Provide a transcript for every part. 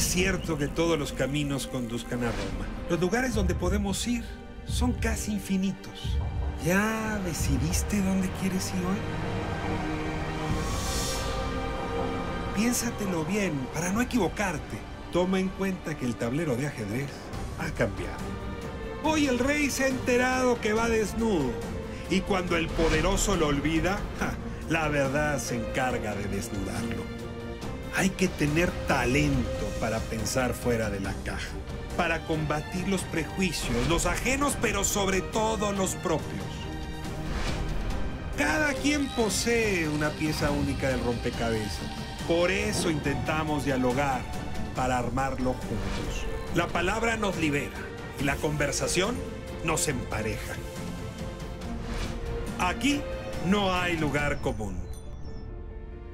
es cierto que todos los caminos conduzcan a Roma. Los lugares donde podemos ir son casi infinitos. ¿Ya decidiste dónde quieres ir hoy? Piénsatelo bien para no equivocarte. Toma en cuenta que el tablero de ajedrez ha cambiado. Hoy el rey se ha enterado que va desnudo. Y cuando el poderoso lo olvida, la verdad se encarga de desnudarlo. Hay que tener talento para pensar fuera de la caja, para combatir los prejuicios, los ajenos, pero sobre todo los propios. Cada quien posee una pieza única del rompecabezas. Por eso intentamos dialogar, para armarlo juntos. La palabra nos libera y la conversación nos empareja. Aquí no hay lugar común.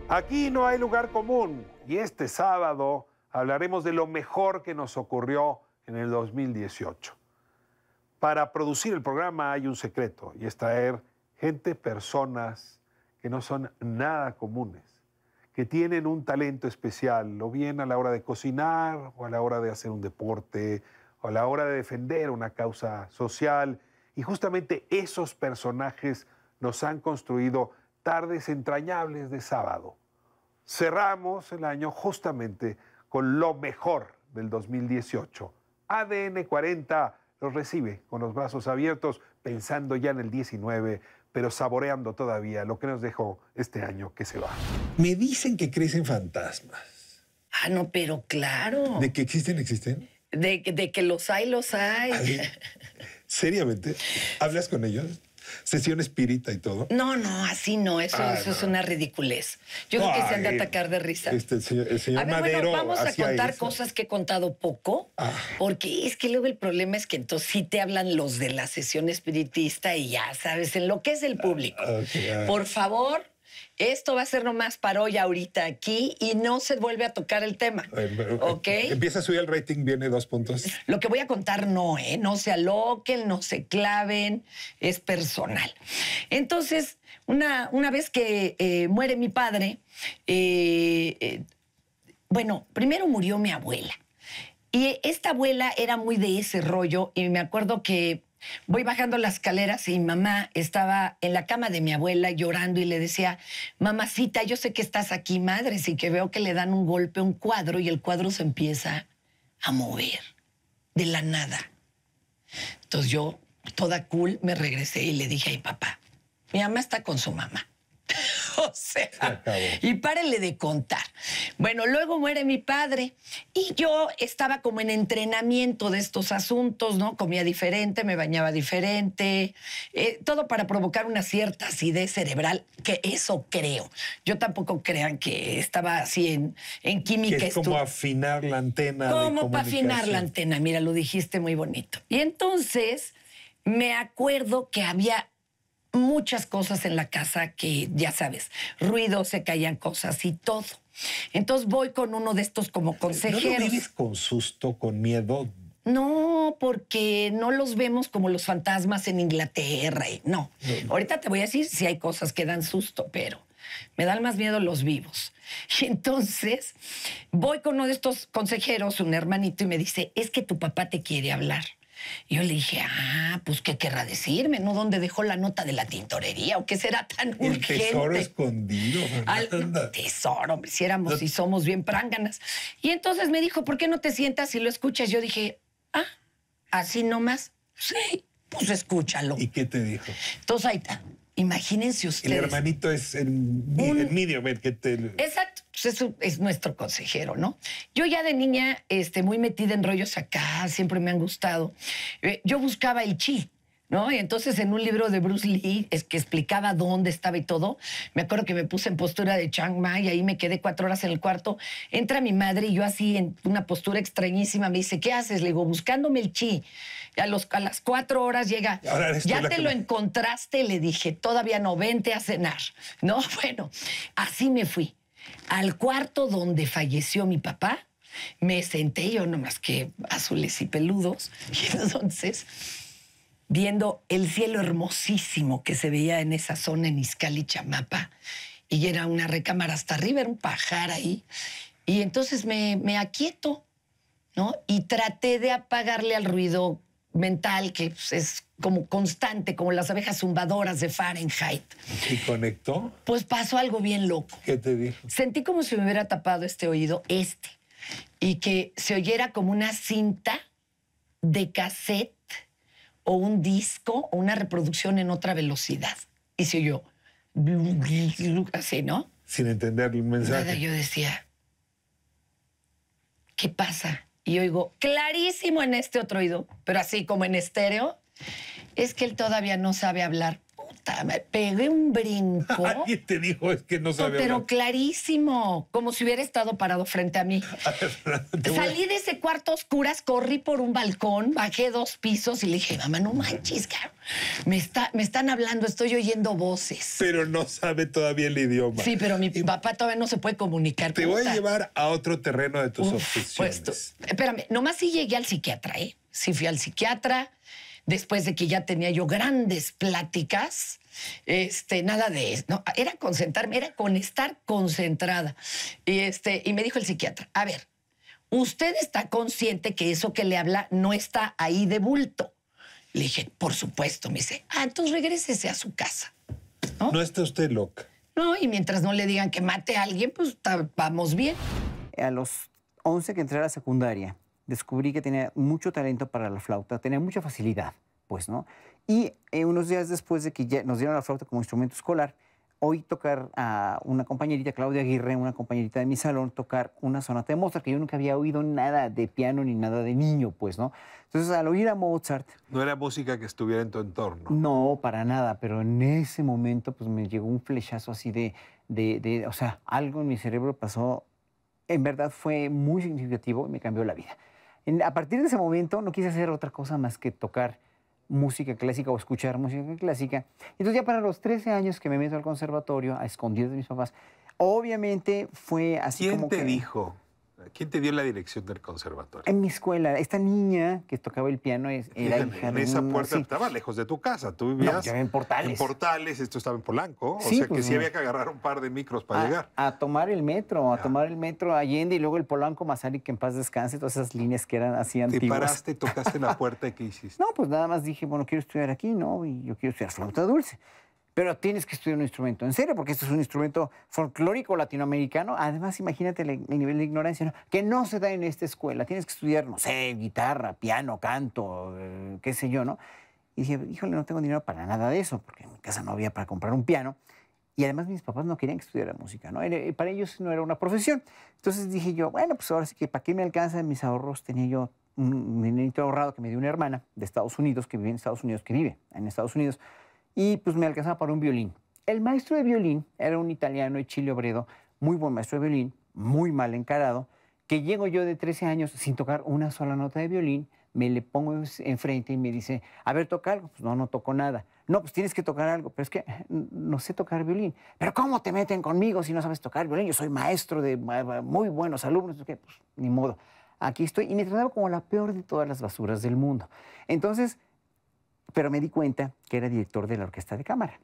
Aquí no hay lugar común. Y este sábado hablaremos de lo mejor que nos ocurrió en el 2018. Para producir el programa hay un secreto, y es traer personas que no son nada comunes, que tienen un talento especial, o bien a la hora de cocinar, o a la hora de hacer un deporte, o a la hora de defender una causa social. Y justamente esos personajes nos han construido tardes entrañables de sábado. Cerramos el año justamente con lo mejor del 2018. ADN 40 los recibe con los brazos abiertos, pensando ya en el 19, pero saboreando todavía lo que nos dejó este año que se va. Me dicen que crecen fantasmas. Ah, no, pero claro. ¿De que existen, existen? De que los hay, los hay. Ay, ¿seriamente? ¿Hablas con ellos? ¿Sesión espírita y todo? No, así no. Eso es una ridiculez. Yo creo que se han de atacar de risa. El señor a ver, Madero, bueno, vamos a contar eso. cosas que he contado poco, porque es que luego el problema es que entonces sí te hablan los de la sesión espiritista y ya sabes en lo que es el público. Por favor, esto va a ser nomás para hoy ahorita aquí y no se vuelve a tocar el tema. ¿Ok? Empieza a subir el rating, viene 2 puntos. Lo que voy a contar no se aloquen, no se claven, es personal. Entonces, una vez que muere mi padre, bueno, primero murió mi abuela. Y esta abuela era muy de ese rollo y me acuerdo que voy bajando las escaleras y mi mamá estaba en la cama de mi abuela llorando y le decía, mamacita, yo sé que estás aquí, madre, sí que veo que le dan un golpe a un cuadro y el cuadro se empieza a mover de la nada. Entonces yo, toda cool, me regresé y le dije, ay, papá, mi mamá está con su mamá. O sea, y párenle de contar. Bueno, luego muere mi padre y yo estaba como en entrenamiento de estos asuntos, ¿no? Comía diferente, me bañaba diferente, todo para provocar una cierta acidez cerebral, que eso creo. Yo tampoco crean que estaba así en química. Que es como afinar la antena. Como para afinar la antena, mira, lo dijiste muy bonito. Y entonces me acuerdo que había muchas cosas en la casa que, ya sabes, ruido, se caían cosas y todo. Entonces voy con uno de estos como consejeros. ¿No lo vives con susto, con miedo? No, porque no los vemos como los fantasmas en Inglaterra. No. Ahorita te voy a decir si hay cosas que dan susto, pero me dan más miedo los vivos. Y entonces voy con uno de estos consejeros, un hermanito, y me dice, es que tu papá te quiere hablar. Y yo le dije, pues, ¿qué querrá decirme? ¿No? ¿Dónde dejó la nota de la tintorería? ¿O qué será tan urgente? El tesoro escondido, Fernanda. Tesoro, hombre, si éramos y somos bien pránganas. Y entonces me dijo, ¿por qué no te sientas y lo escuchas? Yo dije, ¿así nomás? Sí, pues escúchalo. ¿Y qué te dijo? Entonces ahí está. Imagínense ustedes. El hermanito es el medium, el que te... Exacto, pues eso es nuestro consejero, ¿no? Yo ya de niña, muy metida en rollos acá, siempre me han gustado. Yo buscaba el chi, ¿no? Y entonces en un libro de Bruce Lee, que explicaba dónde estaba y todo, me acuerdo que me puse en postura de Chiang Mai y ahí me quedé 4 horas en el cuarto. Entra mi madre y yo así en una postura extrañísima me dice, ¿qué haces? Le digo, buscándome el chi. A las 4 horas llega, ya te lo encontraste, le dije, todavía no, vente a cenar. No, bueno, así me fui. Al cuarto donde falleció mi papá, me senté yo nomás que azules y peludos, y entonces, viendo el cielo hermosísimo que se veía en esa zona en Izcalli, Chamapa, y era una recámara hasta arriba, era un pajar ahí, y entonces me aquieto ¿no? Y traté de apagarle al ruido mental, que pues, es como constante, como las abejas zumbadoras de Fahrenheit. ¿Y conectó? Pues pasó algo bien loco. ¿Qué te dijo? Sentí como si me hubiera tapado este oído, y que se oyera como una cinta de cassette o un disco o una reproducción en otra velocidad. Y se oyó así, ¿no? Sin entender el mensaje. Nada, yo decía, ¿qué pasa? Y oigo, clarísimo en este otro oído, pero así como en estéreo, es que él todavía no sabe hablar. Puta, me pegué un brinco. Alguien te dijo, es que no sabe Pero hablar. clarísimo, como si hubiera estado parado frente a mí. Salí de ese cuarto a oscuras, corrí por un balcón, bajé 2 pisos y le dije, mamá, no manches, cabrón. Me están hablando, estoy oyendo voces. Pero no sabe todavía el idioma. Sí, pero mi papá todavía no se puede comunicar. Te voy a llevar a otro terreno de tus obsesiones. Pues espérame, nomás sí llegué al psiquiatra, ¿eh? Sí fui al psiquiatra, después de que ya tenía yo grandes pláticas, nada de eso, no, era concentrarme, era con estar concentrada. Y me dijo el psiquiatra, a ver, usted está consciente que eso que le habla no está ahí de bulto. Le dije, por supuesto. Me dice, entonces regrésese a su casa. No está usted loca. No, y mientras no le digan que mate a alguien, pues vamos bien. A los 11 que entré a la secundaria, descubrí que tenía mucho talento para la flauta, tenía mucha facilidad, pues, ¿no? Y unos días después de que ya nos dieron la flauta como instrumento escolar, oí tocar a una compañerita, Claudia Aguirre, una compañerita de mi salón, tocar una sonata de Mozart, que yo nunca había oído nada de piano ni nada de niño, pues, ¿no? Entonces, al oír a Mozart... No era música que estuviera en tu entorno. No, para nada, pero en ese momento, pues, me llegó un flechazo así o sea, algo en mi cerebro pasó, en verdad fue muy significativo y me cambió la vida. A partir de ese momento no quise hacer otra cosa más que tocar música clásica o escuchar música clásica. Entonces ya para los 13 años que me meto al conservatorio, a escondidas de mis papás, obviamente fue así como ¿Quién te que... dijo? ¿Quién te dio la dirección del conservatorio? En mi escuela, esta niña que tocaba el piano era hija En de esa una- puerta sí. estaba lejos de tu casa. Tú vivías No, yo en Portales. En Portales, esto estaba en Polanco. Sí, o sea que pues, sí no. había que agarrar un par de micros para llegar. A tomar el metro, Ya. tomar el metro Allende y luego el Polanco Mazarik, que en paz descanse, todas esas líneas que eran así Te antiguas. paraste, tocaste la puerta y ¿qué hiciste? No, pues nada más dije, bueno, quiero estudiar aquí, ¿no? Y yo quiero estudiar flauta dulce. Pero tienes que estudiar un instrumento en serio, porque esto es un instrumento folclórico latinoamericano. Además, imagínate el nivel de ignorancia, ¿no? Que no se da en esta escuela. Tienes que estudiar, no sé, guitarra, piano, canto, qué sé yo, ¿no? Y dije, híjole, no tengo dinero para nada de eso, porque en mi casa no había para comprar un piano. Y además mis papás no querían que estudiara música, ¿no? Para ellos no era una profesión. Entonces dije yo, bueno, pues ahora sí que ¿para qué me alcanzan mis ahorros? Tenía yo un dinerito ahorrado que me dio una hermana de Estados Unidos, que vive en Estados Unidos, y pues me alcanzaba para un violín. El maestro de violín era un italiano, Ecilio Bredo, muy buen maestro de violín, muy mal encarado, que llego yo de 13 años sin tocar una sola nota de violín, me le pongo enfrente y me dice, a ver, ¿toca algo? Pues no toco nada. No, pues tienes que tocar algo, pero es que no sé tocar violín. ¿Pero cómo te meten conmigo si no sabes tocar violín? Yo soy maestro de muy buenos alumnos. Pues ni modo. Aquí estoy. Y me trataba como la peor de todas las basuras del mundo. Entonces, pero me di cuenta que era director de la orquesta de cámara.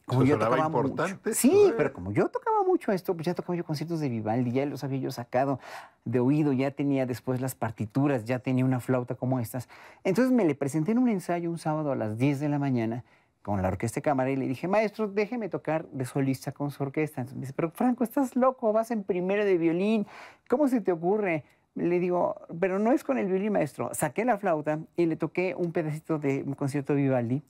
Como yo sonaba tocaba importante. mucho. Sí, pero como yo tocaba mucho esto, pues ya tocaba yo conciertos de Vivaldi, ya los había yo sacado de oído, ya tenía después las partituras, ya tenía una flauta como estas. Entonces me le presenté en un ensayo un sábado a las 10 de la mañana con la orquesta de cámara y le dije, maestro, déjeme tocar de solista con su orquesta. Entonces me dice, pero Franco, estás loco, vas en primero de violín, ¿cómo se te ocurre? Le digo, pero no es con el violín, maestro. Saqué la flauta y le toqué un pedacito de un concierto de Vivaldi.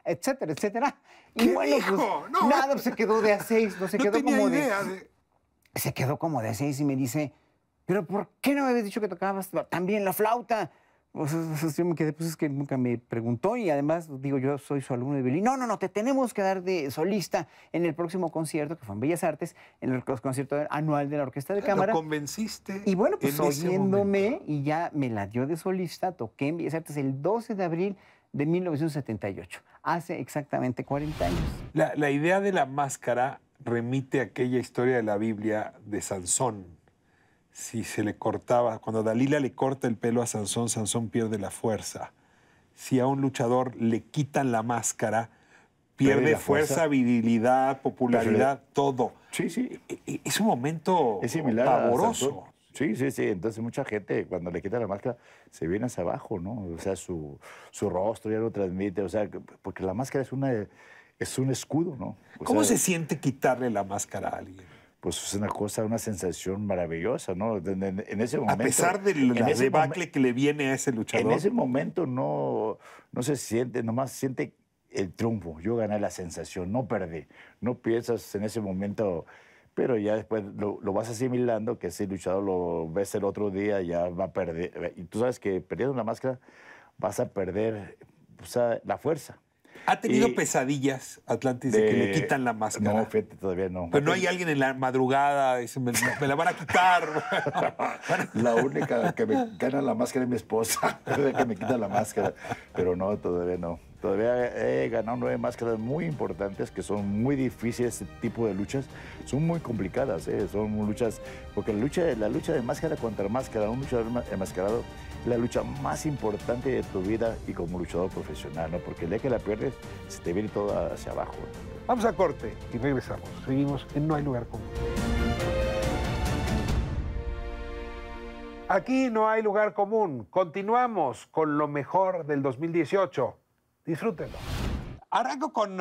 Etcétera, etcétera. Y ¿Qué bueno, dijo? pues No. nada, pues se quedó de A6, no se No quedó tenía como idea de... de... Se quedó como de A6 y me dice, pero ¿por qué no me habías dicho que tocabas también la flauta? Pues yo me quedé, pues es que nunca me preguntó y además, digo, yo soy su alumno de violín. No, te tenemos que dar de solista en el próximo concierto, que fue en Bellas Artes, en el concierto anual de la Orquesta de Cámara. Lo convenciste. Y bueno, pues en ese oyéndome momento. y ya me la dio de solista, toqué en Bellas Artes el 12 de abril de 1978, hace exactamente 40 años. La idea de la máscara remite a aquella historia de la Biblia de Sansón. si se le cortaba, cuando Dalila le corta el pelo a Sansón, Sansón pierde la fuerza. Si a un luchador le quitan la máscara, pierde la fuerza, virilidad, popularidad, todo. Sí, sí. Es un momento Es similar a pavoroso. Sansón. Sí, sí, sí. Entonces mucha gente cuando le quitan la máscara se viene hacia abajo, ¿no? O sea, su rostro ya lo transmite, o sea, porque la máscara es un escudo, ¿no? ¿Cómo se siente quitarle la máscara a alguien? Pues es una cosa, una sensación maravillosa, ¿no? En ese momento... A pesar de la debacle que le viene a ese luchador. En ese momento no se siente, nomás siente el triunfo. Yo gané la sensación, no perdí. No piensas en ese momento, pero ya después lo vas asimilando, que ese luchador lo ves el otro día, ya va a perder. Y tú sabes que perdiendo la máscara vas a perder, o sea, la fuerza. ¿Ha tenido pesadillas, Atlantis, de que le quitan la máscara? No, fíjate, todavía no. Pero no hay alguien en la madrugada, dice, me la van a quitar. La única que me gana la máscara es mi esposa, que me quita la máscara. Pero no, todavía no. Todavía he ganado 9 máscaras muy importantes, que son muy difíciles, este tipo de luchas. Son muy complicadas, son luchas, porque la lucha de máscara contra máscara, un luchador enmascarado, la lucha más importante de tu vida y como luchador profesional, ¿no? Porque el día que la pierdes, se te viene todo hacia abajo, ¿no? Vamos a corte y regresamos. Seguimos en No hay lugar común. Aquí no hay lugar común. Continuamos con lo mejor del 2018. Disfrútenlo. Arranco con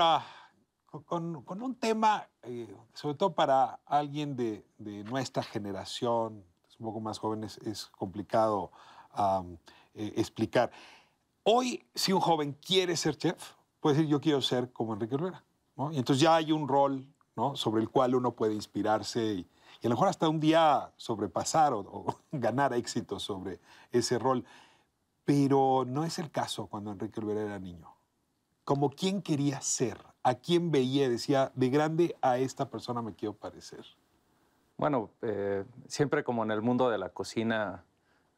un tema, sobre todo para alguien de nuestra generación, un poco más jóvenes, es complicado explicar. Hoy, si un joven quiere ser chef, puede decir, yo quiero ser como Enrique Olvera, ¿no? Y entonces ya hay un rol, ¿no?, sobre el cual uno puede inspirarse y a lo mejor hasta un día sobrepasar o ganar éxito sobre ese rol. Pero no es el caso cuando Enrique Olvera era niño. Como quién quería ser, a quién veía, decía, de grande a esta persona me quiero parecer. Bueno, siempre como en el mundo de la cocina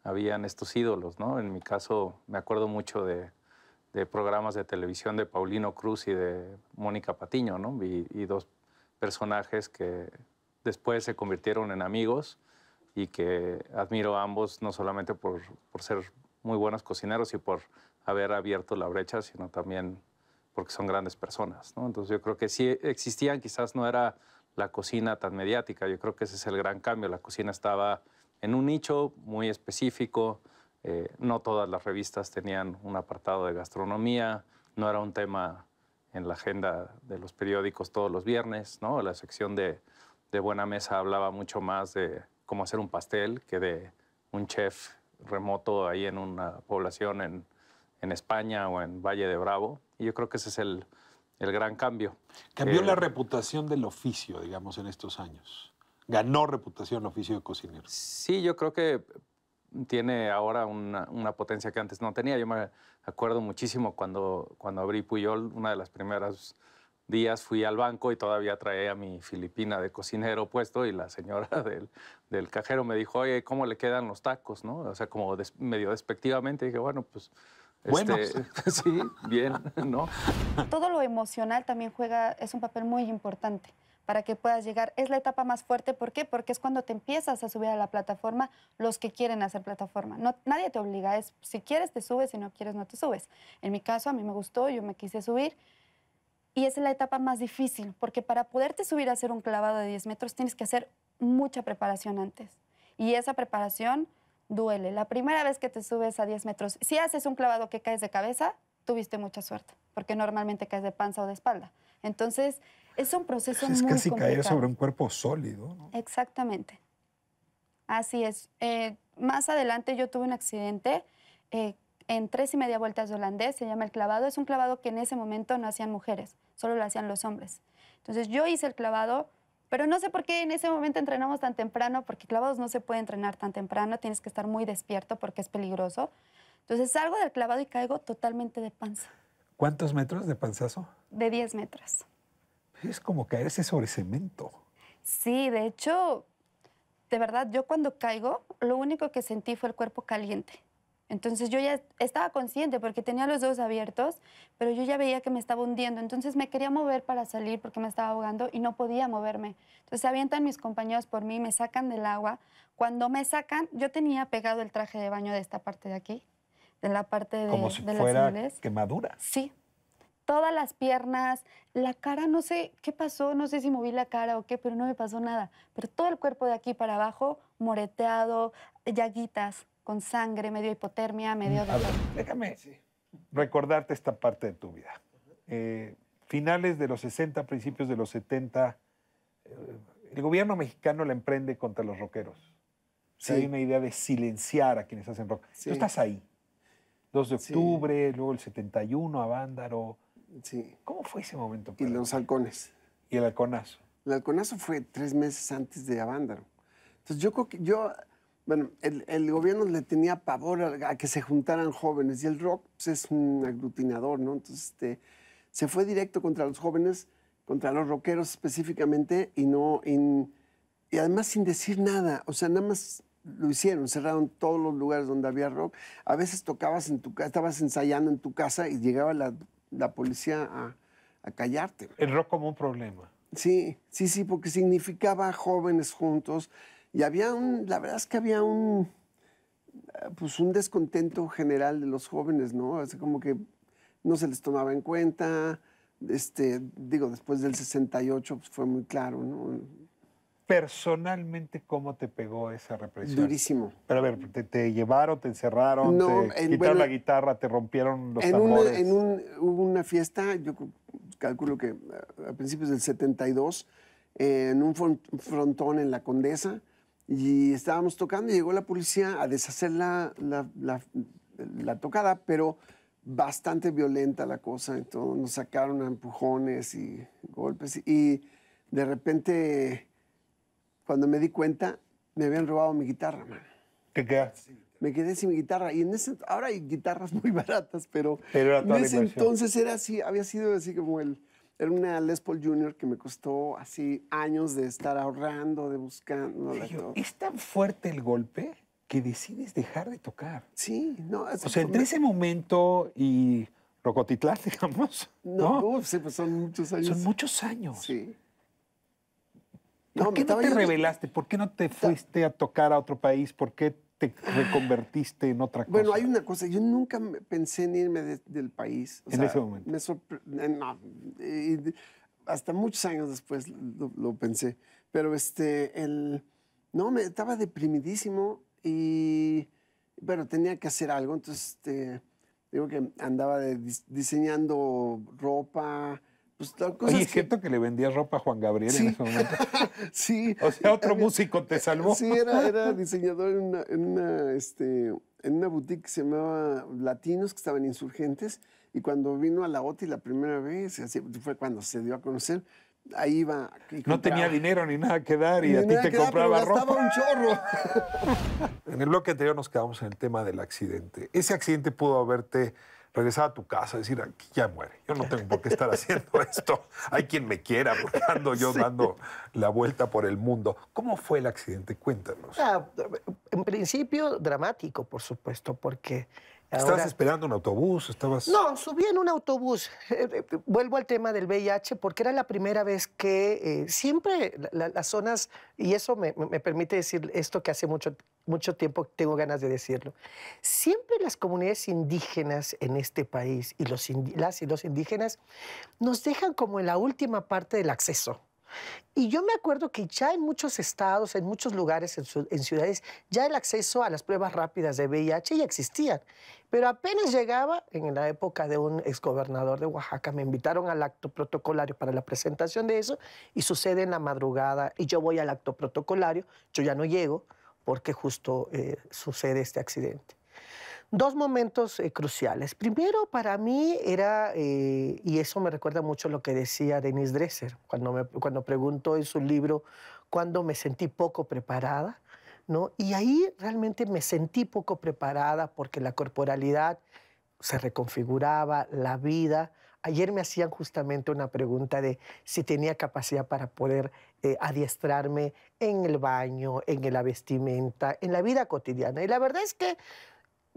habían estos ídolos, ¿no? En mi caso me acuerdo mucho de programas de televisión de Paulino Cruz y de Mónica Patiño, ¿no? Y dos personajes que después se convirtieron en amigos y que admiro a ambos no solamente por ser muy buenos cocineros y por haber abierto la brecha, sino también porque son grandes personas, ¿no? Entonces yo creo que sí existían, quizás no era la cocina tan mediática, yo creo que ese es el gran cambio. La cocina estaba en un nicho muy específico, no todas las revistas tenían un apartado de gastronomía, no era un tema en la agenda de los periódicos todos los viernes, ¿no? La sección de Buena Mesa hablaba mucho más de cómo hacer un pastel que de un chef remoto ahí en una población en España o en Valle de Bravo. Y yo creo que ese es el gran cambio. Cambió la reputación del oficio, digamos, en estos años. Ganó reputación el oficio de cocinero. Sí, yo creo que tiene ahora una potencia que antes no tenía. Yo me acuerdo muchísimo cuando abrí Pujol, una de las primeras días fui al banco y todavía traía mi filipina de cocinero puesto y la señora del cajero me dijo, oye, ¿cómo le quedan los tacos, no? O sea, como medio despectivamente. Y dije, bueno, pues... sí, bien, ¿no? Todo lo emocional también es un papel muy importante para que puedas llegar. Es la etapa más fuerte, ¿por qué? Porque es cuando te empiezas a subir a la plataforma los que quieren hacer plataforma. No, nadie te obliga, es si quieres te subes, si no quieres no te subes. En mi caso, a mí me gustó, yo me quise subir. Y esa es la etapa más difícil, porque para poderte subir a hacer un clavado de 10 metros tienes que hacer mucha preparación antes. Y esa preparación duele. La primera vez que te subes a 10 metros, si haces un clavado que caes de cabeza, tuviste mucha suerte, porque normalmente caes de panza o de espalda. Entonces, es un proceso muy complicado. Es casi caer sobre un cuerpo sólido, ¿no? Exactamente. Así es. Más adelante yo tuve un accidente en 3,5 vueltas de holandés, se llama el clavado. Es un clavado que en ese momento no hacían mujeres, solo lo hacían los hombres. Entonces, yo hice el clavado, pero no sé por qué en ese momento entrenamos tan temprano, porque clavados no se puede entrenar tan temprano, tienes que estar muy despierto porque es peligroso. Entonces salgo del clavado y caigo totalmente de panza. ¿Cuántos metros de panzazo? De 10 metros. Es como caerse sobre cemento. Sí, de hecho, de verdad, yo cuando caigo, lo único que sentí fue el cuerpo caliente. Entonces yo ya estaba consciente porque tenía los ojos abiertos, pero yo ya veía que me estaba hundiendo. Entonces me quería mover para salir porque me estaba ahogando y no podía moverme. Entonces se avientan mis compañeros por mí, me sacan del agua. Cuando me sacan, yo tenía pegado el traje de baño de esta parte de aquí, de la parte de, Como si de las fuera ingles. quemadura. Sí. Todas las piernas, la cara, no sé qué pasó, no sé si moví la cara o qué, pero no me pasó nada. Pero todo el cuerpo de aquí para abajo, moreteado, llaguitas, con sangre, medio hipotermia, medio de A ver, todo. déjame recordarte esta parte de tu vida. Finales de los 60, principios de los 70, el gobierno mexicano la emprende contra los rockeros. Sí. Hay una idea de silenciar a quienes hacen rock. Sí. Tú estás ahí. 2 de Sí. octubre, luego el 71, Avándaro. Sí. ¿Cómo fue ese momento? Y para los ti? halcones. Y el halconazo. El halconazo fue 3 meses antes de Avándaro. Entonces yo creo que bueno, el gobierno le tenía pavor a que se juntaran jóvenes y el rock pues, es un aglutinador, ¿no? Entonces se fue directo contra los jóvenes, contra los rockeros específicamente y además sin decir nada, o sea, nada más lo hicieron, cerraron todos los lugares donde había rock. A veces tocabas en tu casa, estabas ensayando en tu casa y llegaba la policía a callarte. El rock como un problema. Sí, porque significaba jóvenes juntos y la verdad es que había pues un descontento general de los jóvenes, ¿no? Así como que no se les tomaba en cuenta, digo, después del 68 pues fue muy claro, ¿no? Personalmente, ¿cómo te pegó esa represión? Durísimo. Pero a ver, ¿te llevaron, te encerraron, No, te quitaron la guitarra, te rompieron los tambores? Hubo una fiesta, yo calculo que a principios del 72, en un frontón en la Condesa, y estábamos tocando y llegó la policía a deshacer la tocada, pero bastante violenta la cosa. Entonces nos sacaron a empujones y golpes, y de repente, cuando me di cuenta, me habían robado mi guitarra, man. ¿Te quedaste? Me quedé sin mi guitarra. Y ahora hay guitarras muy baratas, pero era en toda la ese inversión. entonces era así, había sido así como era una Les Paul Junior que me costó así años de estar ahorrando, de buscando. ¿Es tan fuerte el golpe que decides dejar de tocar? Sí, no. O sea, entre ese momento y Rocotitlán, digamos, ¿no? Sí, pues son muchos años. Son muchos años. Sí. ¿Por qué no te rebelaste? ¿Por qué no te fuiste a tocar a otro país? ¿Por qué te reconvertiste en otra cosa? Bueno, hay una cosa. Yo nunca pensé en irme del país. En ese momento. No, hasta muchos años después lo pensé. Pero no, estaba deprimidísimo y, bueno, tenía que hacer algo. Entonces, digo que andaba diseñando ropa. Pues, Oye, ¿es cierto que le vendías ropa a Juan Gabriel en ese momento? Sí. O sea, otro músico te salvó. Sí, era diseñador en una boutique que se llamaba Latinos, que estaban Insurgentes, y cuando vino a la OTI la primera vez, así, fue cuando se dio a conocer, ahí iba. No tenía dinero ni nada que dar y a ti te compraba ropa. Gastaba un chorro. En el bloque anterior nos quedamos en el tema del accidente. Ese accidente pudo haberte regresado a tu casa, decir, aquí ya muere. Yo no tengo por qué estar haciendo esto. Hay quien me quiera, porque ando yo dando la vuelta por el mundo. ¿Cómo fue el accidente? Cuéntanos. En principio, dramático, por supuesto, porque... ¿Estabas esperando un autobús? No, subí en un autobús. Vuelvo al tema del VIH, porque era la primera vez que siempre las zonas, y eso me permite decir esto que hace mucho tiempo tengo ganas de decirlo, siempre las comunidades indígenas en este país y las y los indígenas nos dejan como en la última parte del acceso. Y yo me acuerdo que ya en muchos estados, en muchos lugares, en ciudades, ya el acceso a las pruebas rápidas de VIH ya existían. Pero apenas llegaba, en la época de un exgobernador de Oaxaca, me invitaron al acto protocolario para la presentación de eso, y sucede en la madrugada, y yo voy al acto protocolario, yo ya no llego, porque justo sucede este accidente. Dos momentos cruciales. Primero, para mí era, y eso me recuerda mucho lo que decía Denise Dresser, cuando preguntó en su libro cuándo me sentí poco preparada, ¿no? Y ahí realmente me sentí poco preparada porque la corporalidad se reconfiguraba, la vida. Ayer me hacían justamente una pregunta de si tenía capacidad para poder adiestrarme en el baño, en la vestimenta, en la vida cotidiana. Y la verdad es que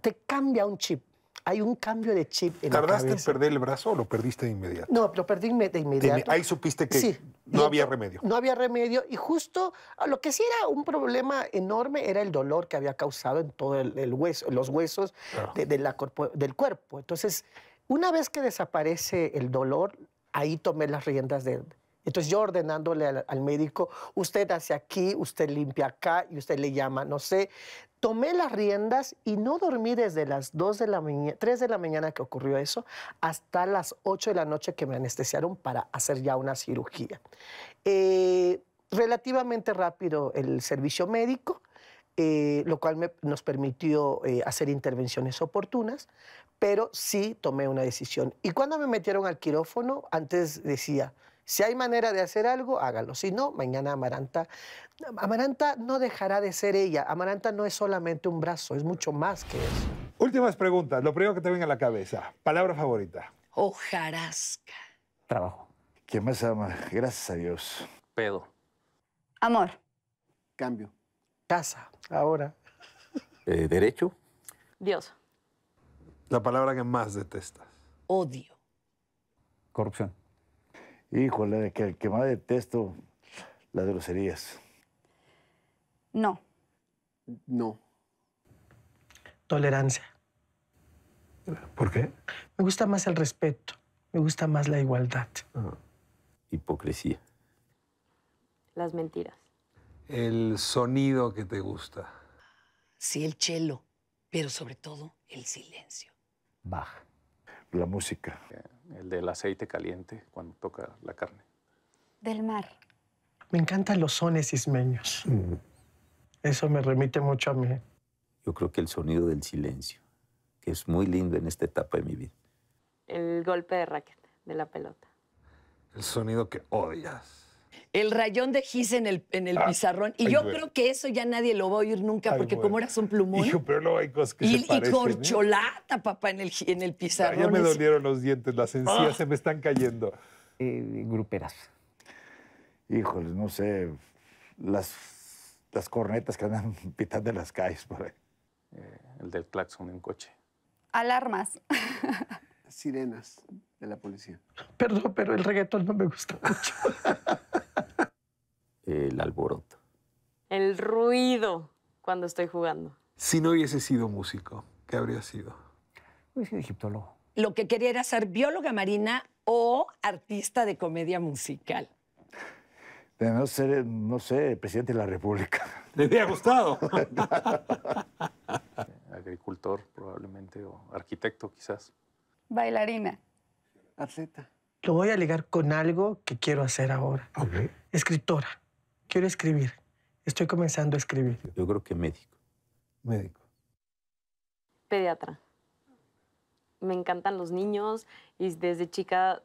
te cambia un chip. Hay un cambio de chip en la cabeza. ¿Tardaste en perder el brazo o lo perdiste de inmediato? No, lo perdí de inmediato. Ahí supiste que sí. no había remedio. No había remedio y justo lo que sí era un problema enorme era el dolor que había causado en todo el hueso, los huesos Claro. del cuerpo. Entonces, una vez que desaparece el dolor, ahí tomé las riendas de... Entonces yo ordenándole al médico, usted hace aquí, usted limpia acá y usted le llama, no sé. Tomé las riendas y no dormí desde las 3 de la mañana que ocurrió eso hasta las 8 de la noche que me anestesiaron para hacer ya una cirugía. Relativamente rápido el servicio médico, lo cual nos permitió hacer intervenciones oportunas, pero sí tomé una decisión. Y cuando me metieron al quirófano, antes decía... Si hay manera de hacer algo, hágalo. Si no, mañana Amaranta no dejará de ser ella. Amaranta no es solamente un brazo, es mucho más que eso. Últimas preguntas. Lo primero que te venga a la cabeza. Palabra favorita. Hojarasca. Trabajo. ¿Quién más ama? Gracias a Dios. Pedo. Amor. Cambio. Casa, ahora. Derecho. Dios. La palabra que más detestas. Odio. Corrupción. Híjole, que más detesto las groserías. No. No. Tolerancia. ¿Por qué? Me gusta más el respeto, me gusta más la igualdad. Hipocresía. Las mentiras. El sonido que te gusta. Sí, el cello, pero sobre todo el silencio. Baja. La música. El del aceite caliente cuando toca la carne. Del mar. Me encantan los sones ismeños. Eso me remite mucho a mí. Yo creo que el sonido del silencio, que es muy lindo en esta etapa de mi vida. El golpe de raquet de la pelota. El sonido que odias. El rayón de gis en el pizarrón. Y ay, yo bueno. creo que eso ya nadie lo va a oír nunca, Ay, porque bueno. como eras un plumón. Hijo, pero no hay cosas que se Y parecen, corcholata, papá, en el pizarrón. Ya me Es- dolieron los dientes, las encías se me están cayendo. Gruperas. Híjole, no sé. Las cornetas que andan pitando en las calles por ahí. El del claxon en coche. Alarmas. Sirenas de la policía. Perdón, pero el reggaetón no me gusta mucho. El alboroto. El ruido cuando estoy jugando. Si no hubiese sido músico, ¿qué habría sido? Hubiese sido egiptólogo. Lo que quería era ser bióloga marina o artista de comedia musical. De no ser, no sé, presidente de la República. ¿Le había gustado? Agricultor probablemente o arquitecto quizás. Bailarina. Atleta. Lo voy a ligar con algo que quiero hacer ahora. Ok. Escritora. Quiero escribir. Estoy comenzando a escribir. Yo creo que médico. Médico. Pediatra. Me encantan los niños y desde chica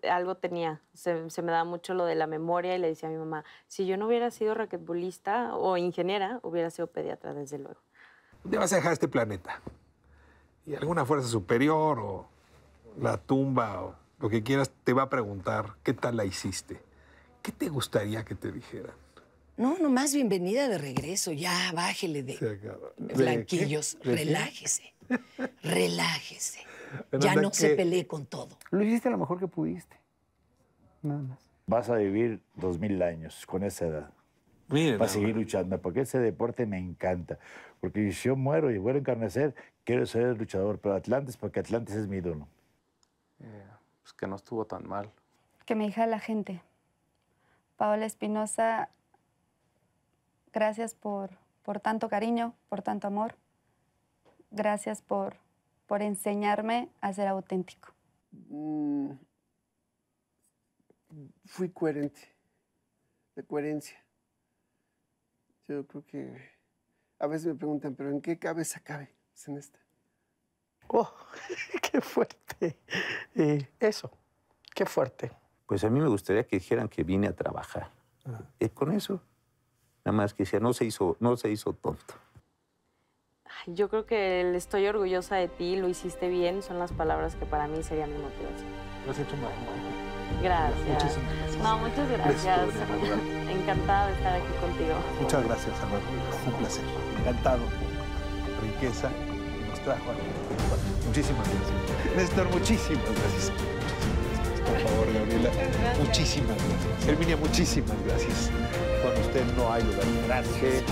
algo tenía. Se me daba mucho lo de la memoria y le decía a mi mamá, si yo no hubiera sido raquetbolista o ingeniera, hubiera sido pediatra, desde luego. Un día vas a dejar este planeta. Y alguna fuerza superior o la tumba o lo que quieras te va a preguntar qué tal la hiciste. ¿Qué te gustaría que te dijeran? No, nomás bienvenida de regreso. Ya, bájele de Se acabó. blanquillos. ¿De qué? Relájese. Relájese. Bueno, Ya ¿de no se qué? pelee con todo. Lo hiciste lo mejor que pudiste. Nada más. Vas a vivir 2000 años con esa edad. Miren, Para seguir luchando, porque ese deporte me encanta. Porque si yo muero y vuelvo a encarnecer, quiero ser luchador, pero Atlantis, porque Atlantis es mi ídolo. Pues que no estuvo tan mal. Que me dijera la gente. Paola Espinosa, gracias por tanto cariño, por tanto amor. Gracias por enseñarme a ser auténtico. Fui coherente. De coherencia. Yo creo que a veces me preguntan, ¿pero en qué cabeza cabe? Es en esta. ¡Oh, qué fuerte! Eso, qué fuerte. Pues a mí me gustaría que dijeran que vine a trabajar. Con eso, nada más que decía, no se hizo tonto. Ay, yo creo que el estoy orgullosa de ti, lo hiciste bien, son las palabras que para mí serían mi motivación. Lo has hecho mal. Gracias. Muchísimas gracias. No, muchas gracias. Encantada de estar aquí contigo. Muchas gracias, Alberto. Fue un placer. Encantado. Riqueza y trajo aquí. Muchísimas gracias. Néstor, muchísimas gracias. Por favor, Gabriela. Muchísimas gracias. Herminia, muchísimas gracias. Con usted no hay lugar. Gracias. Qué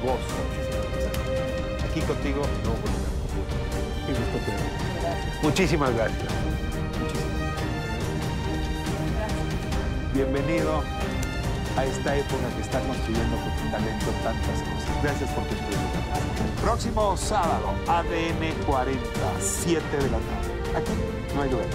gozo. Aquí contigo no hubo lugar común. Qué gusto tenerte. Muchísimas gracias. Bienvenido a esta época que está construyendo con tu talento tantas cosas. Gracias por tu experiencia. Próximo sábado, ADN 40, 7 de la tarde. Aquí no hay lugar.